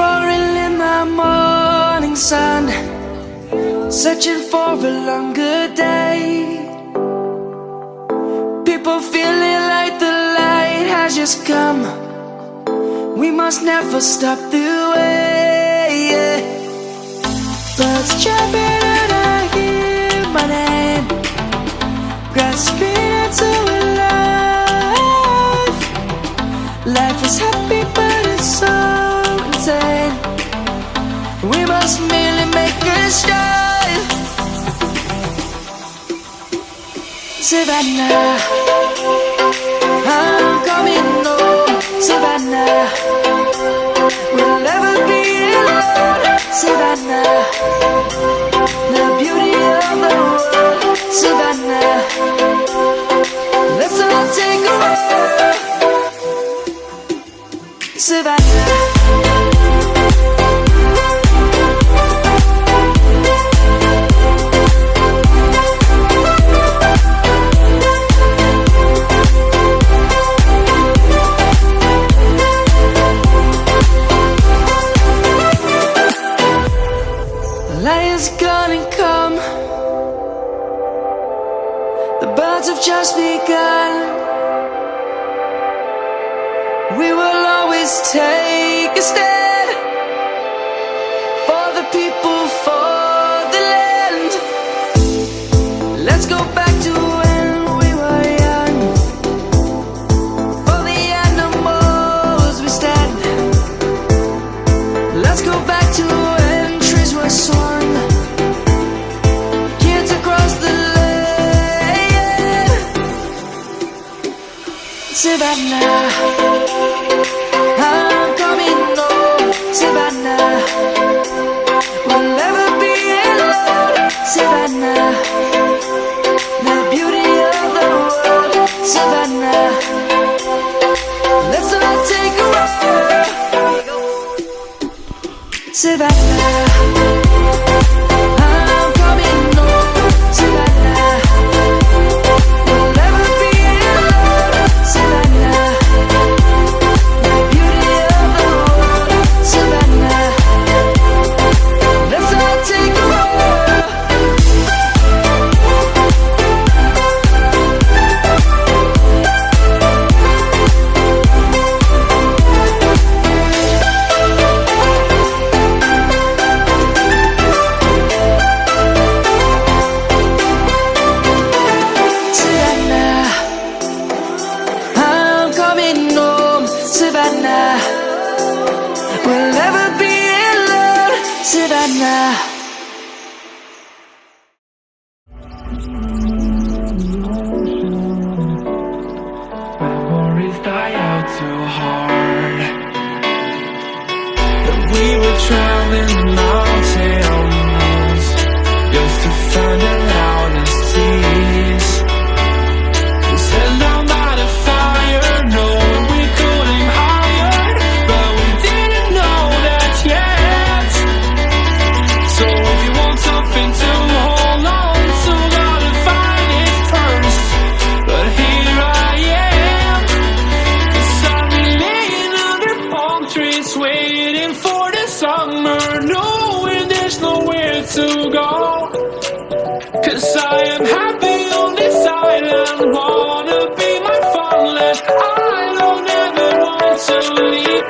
roaring in the morning sun, searching for a longer day. People feeling like the light has just come. We must never stop the way. Birds chirping and I hear my name, grasping into a life. Life is happy but it's so insane. We must merely make a start. Savannah, I'm coming home. Savannah, we'll never be alone. Savannah, the beauty of the world. Savannah, let's all take a walk. Savannah, light is gonna come. The birds have just begun. We will always take a stand for the people, for the land. Let's go back to when we were young. For the animals we stand. Let's go back to when trees were soaring. Savannah, I'm coming home. Savannah, we'll never be alone. Savannah, the beauty of the world. Savannah, let's all take a walk. Savannah, I'm coming home. Savannah, we'll never be alone. Savannah, the beauty of the world. Savannah, let's all take a walk. Savannah, I'm coming home. Savannah, we'll never be alone. Savannah. My worries die out too hard. That we were traveling mountains just to find the loudest seas. We set down by the fire, knowing we could aim higher, but we didn't know that yet. So if you want something to hold on to, gotta find it first. But here I am, 'cause I've been laying under palm trees, waiting for the summer, knowing there's nowhere to go. 'Cause I am happy on this island, wanna be my farmland. I don't ever want to leave.